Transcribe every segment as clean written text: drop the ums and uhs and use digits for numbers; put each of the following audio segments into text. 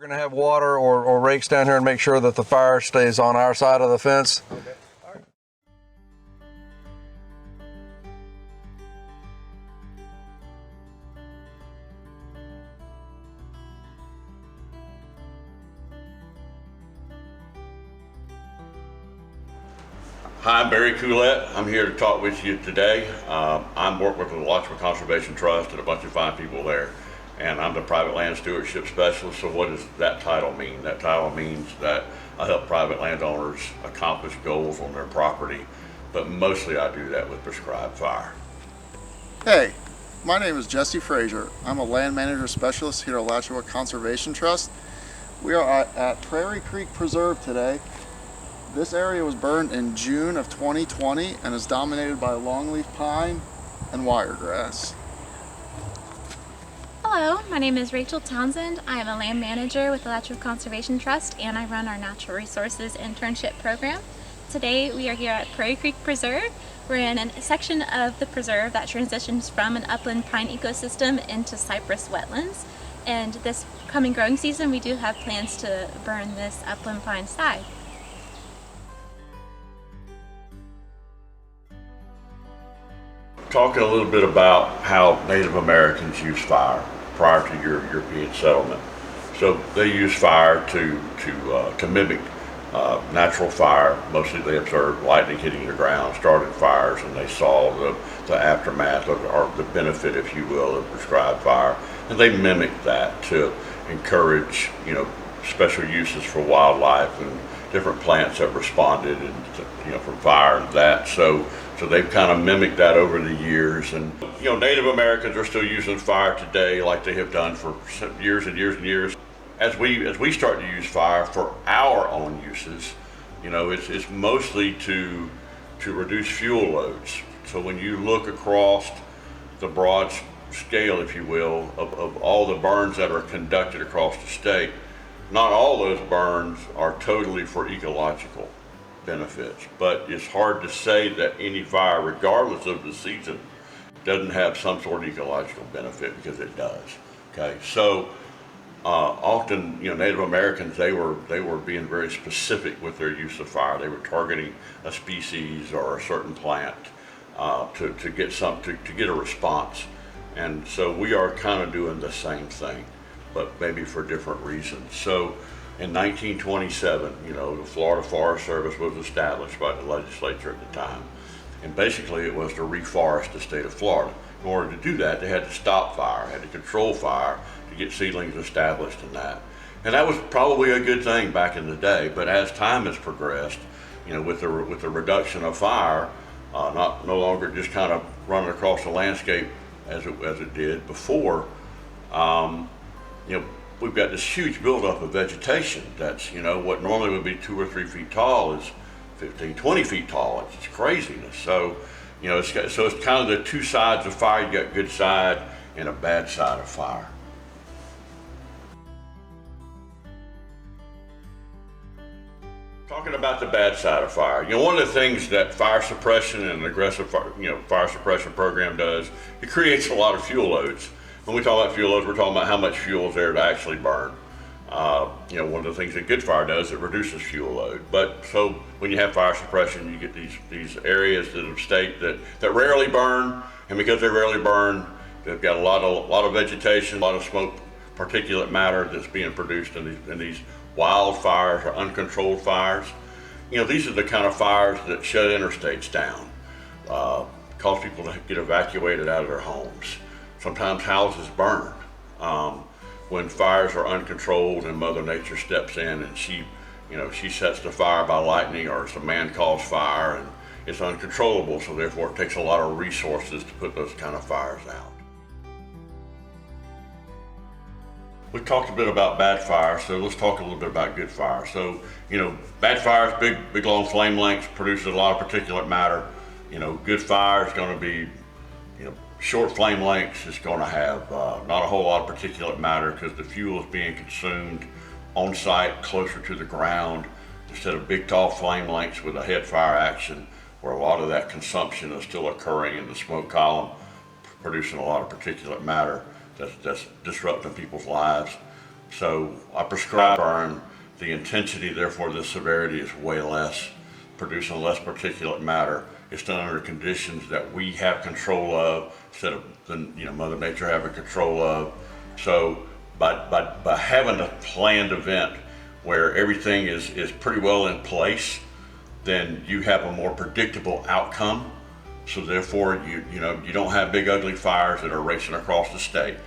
We're going to have water or rakes down here and make sure that the fire stays on our side of the fence. Okay. All right. Hi, I'm Barry Coulette. I'm here to talk with you today. I'm working with the Alachua Conservation Trust and a bunch of fine people there, and I'm the private land stewardship specialist. So what does that title mean? That title means that I help private landowners accomplish goals on their property, but mostly I do that with prescribed fire. Hey, my name is Jesse Frazier. I'm a land manager specialist here at Alachua Conservation Trust. We are at Prairie Creek Preserve today. This area was burned in June of 2020 and is dominated by longleaf pine and wiregrass. Hello, my name is Rachel Townsend. I am a land manager with the Alachua Conservation Trust and I run our Natural Resources Internship Program. Today we are here at Prairie Creek Preserve. We're in a section of the preserve that transitions from an upland pine ecosystem into cypress wetlands. And this coming growing season we do have plans to burn this upland pine side. Talking a little bit about how Native Americans use fire prior to European settlement. So they use fire to mimic natural fire. Mostly they observed lightning hitting the ground, started fires, and they saw the aftermath or the benefit, if you will, of prescribed fire. And they mimicked that to encourage, special uses for wildlife and different plants that responded and from fire and that. So they've kind of mimicked that over the years, and Native Americans are still using fire today, like they have done for years and years and years. As we start to use fire for our own uses, it's mostly to reduce fuel loads. So when you look across the broad scale, if you will, of all the burns that are conducted across the state, not all those burns are totally for ecological benefits, but it's hard to say that any fire, regardless of the season, doesn't have some sort of ecological benefit, because it does. Okay, so often, Native Americans, they were being very specific with their use of fire. They were targeting a species or a certain plant to get a response, and so we are kind of doing the same thing, but maybe for different reasons. So in 1927, the Florida Forest Service was established by the legislature at the time. And basically it was to reforest the state of Florida. In order to do that, they had to stop fire, had to control fire to get seedlings established in that. And that was probably a good thing back in the day, but as time has progressed, with the reduction of fire, no longer just kind of running across the landscape as it did before, we've got this huge buildup of vegetation that's, what normally would be 2 or 3 feet tall is 15, 20 feet tall. It's craziness. So, it's kind of the two sides of fire. You got good side and a bad side of fire. Talking about the bad side of fire, one of the things that fire suppression and an aggressive fire suppression program does, it creates a lot of fuel loads. When we talk about fuel loads, we're talking about how much fuel is there to actually burn. One of the things that good fire does, it reduces fuel load. But so when you have fire suppression, you get these areas that of state that rarely burn, and because they rarely burn, they've got a lot of vegetation, a lot of smoke, particulate matter that's being produced in these wildfires or uncontrolled fires. These are the kind of fires that shut interstates down, cause people to get evacuated out of their homes. Sometimes houses burn when fires are uncontrolled and Mother Nature steps in and she sets the fire by lightning, or it's a man-caused fire and it's uncontrollable. So therefore, it takes a lot of resources to put those kind of fires out. We talked a bit about bad fire, so let's talk a little bit about good fire. So, bad fire is big long flame lengths, produces a lot of particulate matter. Good fire is going to be, short flame lengths. Is going to have not a whole lot of particulate matter, because the fuel is being consumed on site, closer to the ground, instead of big tall flame lengths with a head fire action, where a lot of that consumption is still occurring in the smoke column, producing a lot of particulate matter that's disrupting people's lives. So I prescribe burn. The intensity, therefore the severity, is way less, producing less particulate matter. It's done under conditions that we have control of instead of Mother Nature having control of. So by having a planned event where everything is pretty well in place, then you have a more predictable outcome. So therefore you don't have big ugly fires that are racing across the state,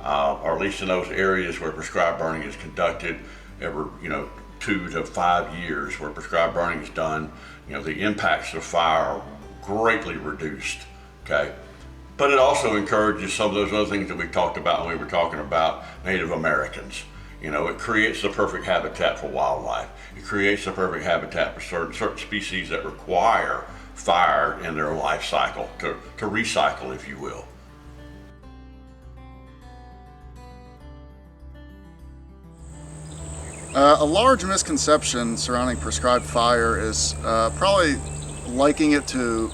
or at least in those areas where prescribed burning is conducted every 2 to 5 years where prescribed burning is done. The impacts of fire are greatly reduced. Okay. But it also encourages some of those other things that we talked about when we were talking about Native Americans. It creates the perfect habitat for wildlife. It creates the perfect habitat for certain species that require fire in their life cycle to recycle, if you will. A large misconception surrounding prescribed fire is probably liking it to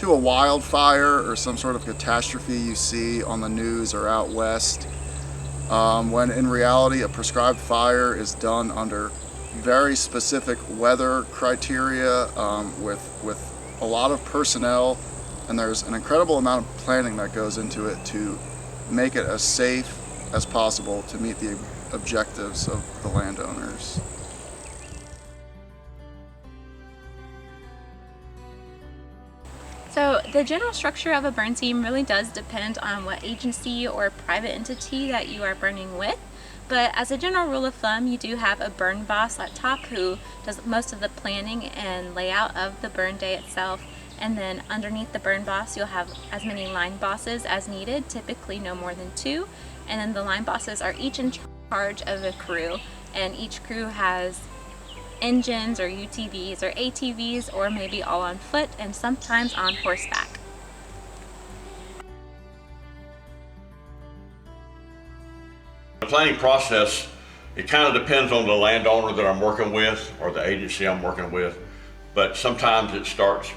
a wildfire or some sort of catastrophe you see on the news or out west, when in reality a prescribed fire is done under very specific weather criteria, with a lot of personnel, and there's an incredible amount of planning that goes into it to make it as safe as possible to meet the objectives of the landowners. So the general structure of a burn team really does depend on what agency or private entity that you are burning with. But as a general rule of thumb, you do have a burn boss at top who does most of the planning and layout of the burn day itself. And then underneath the burn boss, you'll have as many line bosses as needed, typically no more than 2. And then the line bosses are each in charge of a crew, and each crew has engines or UTVs or ATVs, or maybe all on foot and sometimes on horseback. The planning process, it kind of depends on the landowner that I'm working with or the agency I'm working with, but sometimes it starts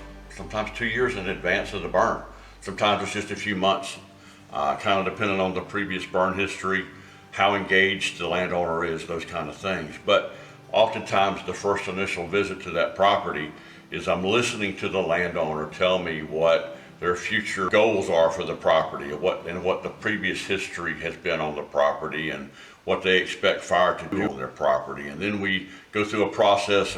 2 years in advance of the burn. Sometimes it's just a few months, kind of depending on the previous burn history, how engaged the landowner is, those kind of things. But oftentimes the first initial visit to that property is I'm listening to the landowner tell me what their future goals are for the property, and what the previous history has been on the property, and what they expect fire to do on their property. And then we go through a process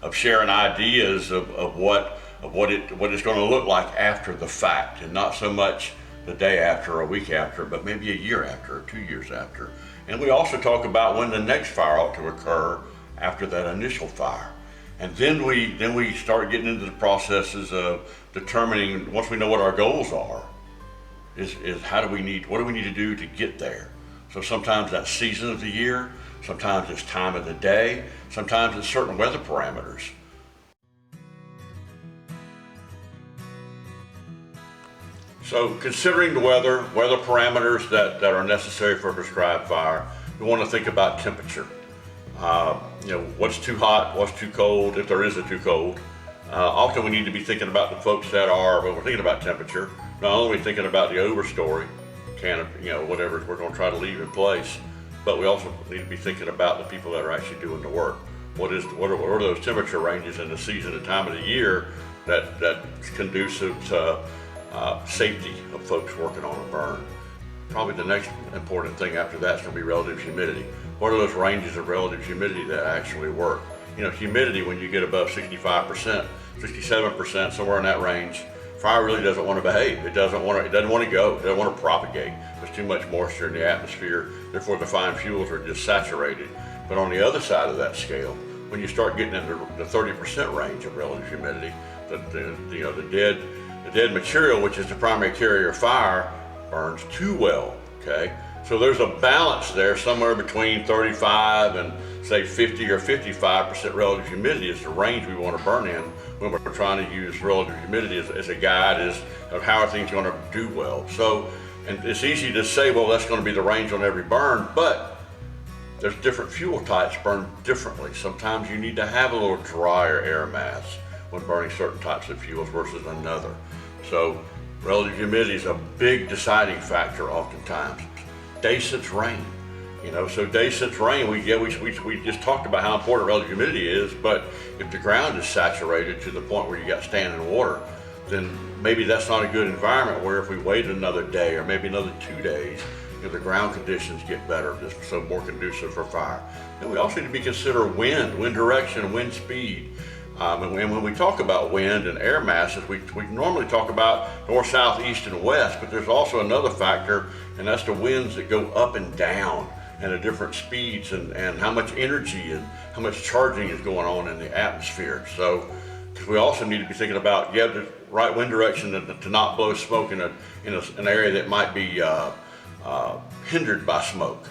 of sharing ideas of what it's going to look like after the fact, and not so much the day after or a week after, but maybe a year after or 2 years after. And we also talk about when the next fire ought to occur after that initial fire. And then we start getting into the processes of determining, once we know what our goals are, is what do we need to do to get there. So sometimes that's season of the year, sometimes it's time of the day, sometimes it's certain weather parameters. So considering the weather parameters that are necessary for a prescribed fire, we want to think about temperature. What's too hot, what's too cold, if there is a too cold. Often we need to be thinking about the folks that are, when we're thinking about temperature, not only are we thinking about the overstory, whatever we're going to try to leave in place, but we also need to be thinking about the people that are actually doing the work. What are those temperature ranges in the season and time of the year that's conducive to safety of folks working on a burn. Probably the next important thing after that is going to be relative humidity. What are those ranges of relative humidity that actually work? Humidity, when you get above 65%, 67%, somewhere in that range, fire really doesn't want to behave. It doesn't want to go. It doesn't want to propagate. There's too much moisture in the atmosphere. Therefore, the fine fuels are just saturated. But on the other side of that scale, when you start getting into the 30% range of relative humidity, the dead material, which is the primary carrier of fire, burns too well. Okay, so there's a balance there, somewhere between 35 and say 50 or 55% relative humidity is the range we want to burn in when we're trying to use relative humidity as a guide of how are things going to do well. So, and it's easy to say, well, that's going to be the range on every burn, but there's different fuel types burn differently. Sometimes you need to have a little drier air mass when burning certain types of fuels versus another. So relative humidity is a big deciding factor oftentimes. Day since rain. So days since rain, we just talked about how important relative humidity is, but if the ground is saturated to the point where you got standing water, then maybe that's not a good environment. Where if we waited another day or maybe another 2 days, the ground conditions get better, just so more conducive for fire. Then we also need to be consider wind direction, wind speed. And when we talk about wind and air masses, we normally talk about north, south, east, and west, but there's also another factor, and that's the winds that go up and down and the different speeds and how much energy and how much charging is going on in the atmosphere. So, because we also need to be thinking about, the right wind direction to not blow smoke in an area that might be hindered by smoke.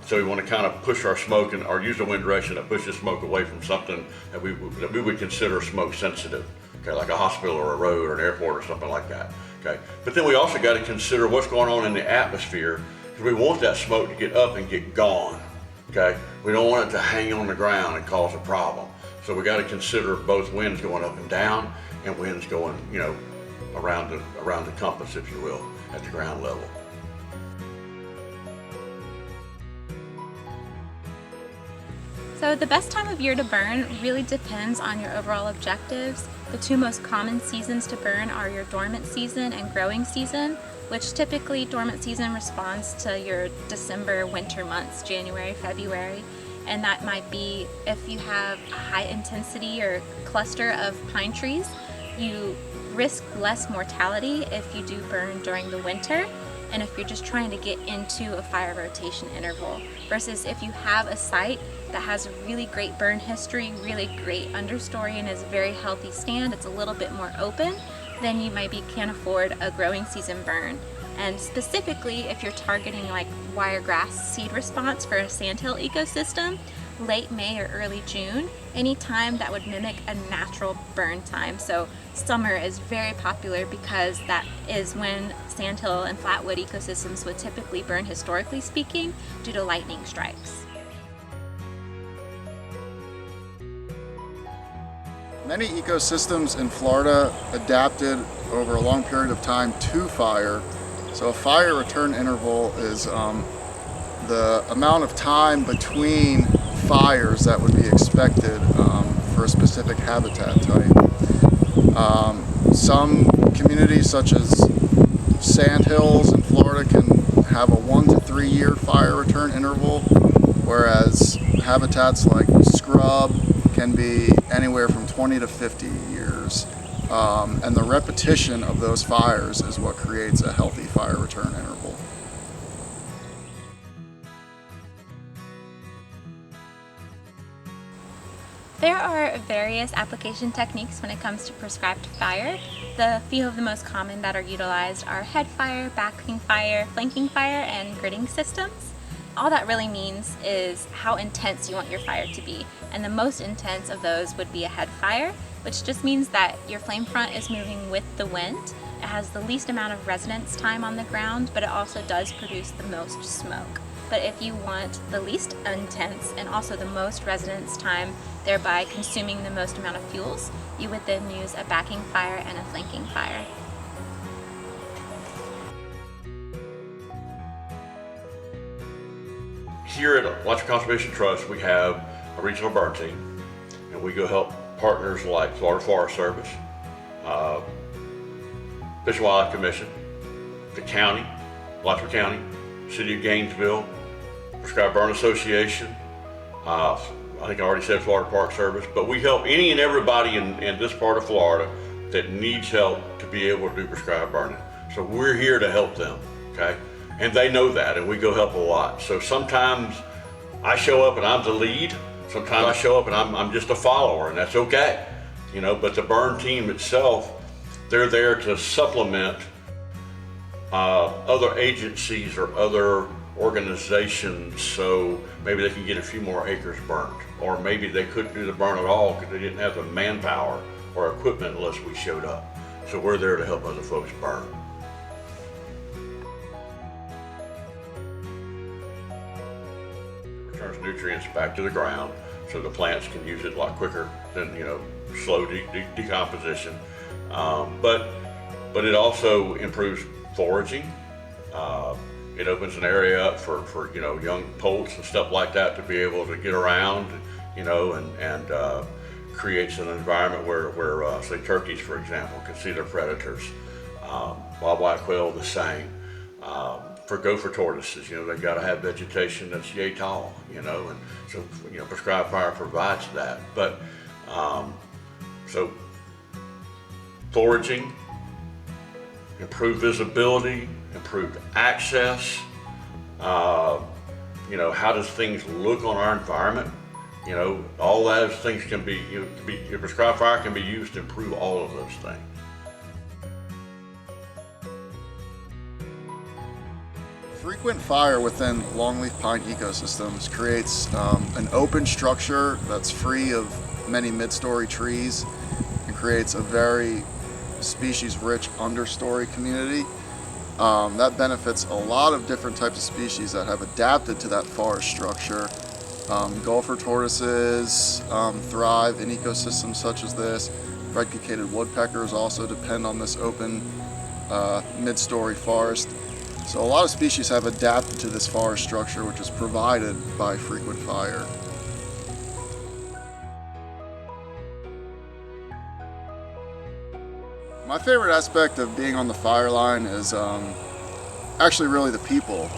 So we want to kind of push our smoke or use the wind direction that pushes smoke away from something that we would consider smoke sensitive, okay, like a hospital or a road or an airport or something like that. Okay, but then we also got to consider what's going on in the atmosphere, because we want that smoke to get up and get gone. Okay, we don't want it to hang on the ground and cause a problem. So we got to consider both winds going up and down and winds going, around the compass, if you will, at the ground level. So the best time of year to burn really depends on your overall objectives. The two most common seasons to burn are your dormant season and growing season, which typically dormant season responds to your December winter months, January, February. And that might be if you have a high intensity or cluster of pine trees, you risk less mortality if you do burn during the winter, and if you're just trying to get into a fire rotation interval, versus if you have a site that has a really great burn history, really great understory, and is a very healthy stand, it's a little bit more open, then you maybe can afford a growing season burn. And specifically, if you're targeting like wiregrass seed response for a sandhill ecosystem, late May or early June, any time that would mimic a natural burn time. So summer is very popular because that is when sandhill and flatwood ecosystems would typically burn, historically speaking, due to lightning strikes. Many ecosystems in Florida adapted over a long period of time to fire. So a fire return interval is the amount of time between fires that would be expected for a specific habitat type. Some communities, such as sandhills in Florida, can have a 1 to 3 year fire return interval, whereas habitats like scrub can be anywhere from 20 to 50 years. And the repetition of those fires is what creates a healthy fire return interval. There are various application techniques when it comes to prescribed fire. The few of the most common that are utilized are head fire, backing fire, flanking fire, and gridding systems. All that really means is how intense you want your fire to be, and the most intense of those would be a head fire, which just means that your flame front is moving with the wind. It has the least amount of residence time on the ground, but it also does produce the most smoke. But if you want the least intense and also the most residence time, thereby consuming the most amount of fuels, you would then use a backing fire and a flanking fire. Here at Alachua Conservation Trust, we have a regional burn team, and we go help partners like Florida Forest Service, Fish and Wildlife Commission, the county, Alachua County, City of Gainesville, Prescribed Burn Association, I think I already said Florida Park Service, but we help any and everybody in this part of Florida that needs help to be able to do prescribed burning. So we're here to help them, okay? And they know that, and we go help a lot. So sometimes I show up and I'm the lead. Sometimes I show up and I'm just a follower, and that's okay. But the burn team itself, they're there to supplement other agencies or other organizations, so maybe they can get a few more acres burned, or maybe they couldn't do the burn at all because they didn't have the manpower or equipment unless we showed up. So we're there to help other folks burn. It returns nutrients back to the ground so the plants can use it a lot quicker than slow decomposition. But it also improves foraging. It opens an area up for you know, young poults and stuff like that to be able to get around, you know, and creates an environment where say turkeys, for example, can see their predators. Bobwhite quail the same. For gopher tortoises, you know, they got to have vegetation that's yay tall, you know, and so, you know, prescribed fire provides that. But so foraging, improved visibility, improved access. You know, how does things look on our environment? You know, all those things can be, your prescribed fire can be used to improve all of those things. Frequent fire within longleaf pine ecosystems creates an open structure that's free of many mid-story trees and creates a very species-rich understory community. That benefits a lot of different types of species that have adapted to that forest structure. Gopher tortoises thrive in ecosystems such as this. Red-cockaded woodpeckers also depend on this open mid-story forest. So a lot of species have adapted to this forest structure, which is provided by frequent fire. My favorite aspect of being on the fire line is actually really the people.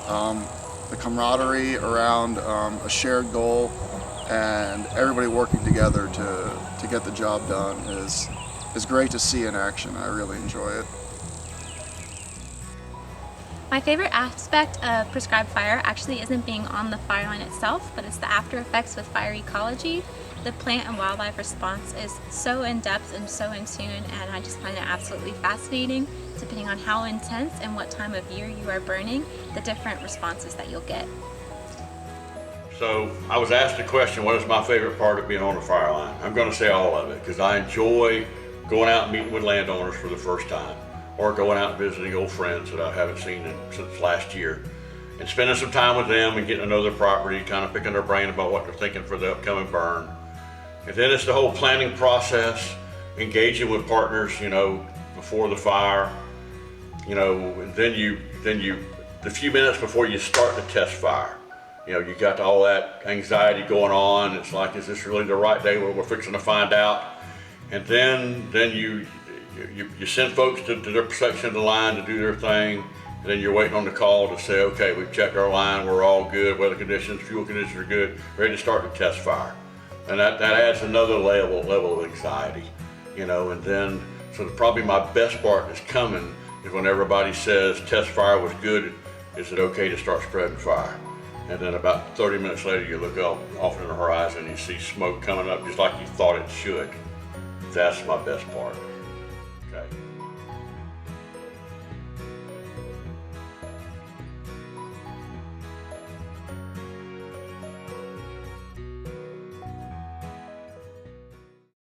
The camaraderie around a shared goal and everybody working together to get the job done is great to see in action. I really enjoy it. My favorite aspect of prescribed fire actually isn't being on the fire line itself, but it's the after effects with fire ecology. The plant and wildlife response is so in-depth and so in tune, and I just find it absolutely fascinating, depending on how intense and what time of year you are burning, the different responses that you'll get. So I was asked the question, what is my favorite part of being on the fire line? I'm going to say all of it, because I enjoy going out and meeting with landowners for the first time, or going out and visiting old friends that I haven't seen since last year, and spending some time with them and getting to know their property, kind of picking their brain about what they're thinking for the upcoming burn. And then it's the whole planning process, engaging with partners, you know, before the fire, you know, and then the few minutes before you start the test fire, you know, you got all that anxiety going on. It's like, is this really the right day? Well, we're fixing to find out. And then you send folks to their section of the line to do their thing, and then you're waiting on the call to say, okay, we've checked our line, we're all good, weather conditions, fuel conditions are good, ready to start the test fire. And that adds another level of anxiety, you know. And then, so probably my best part is coming is when everybody says test fire was good, is it okay to start spreading fire? And then about 30 minutes later, you look up off in the horizon and you see smoke coming up just like you thought it should. That's my best part.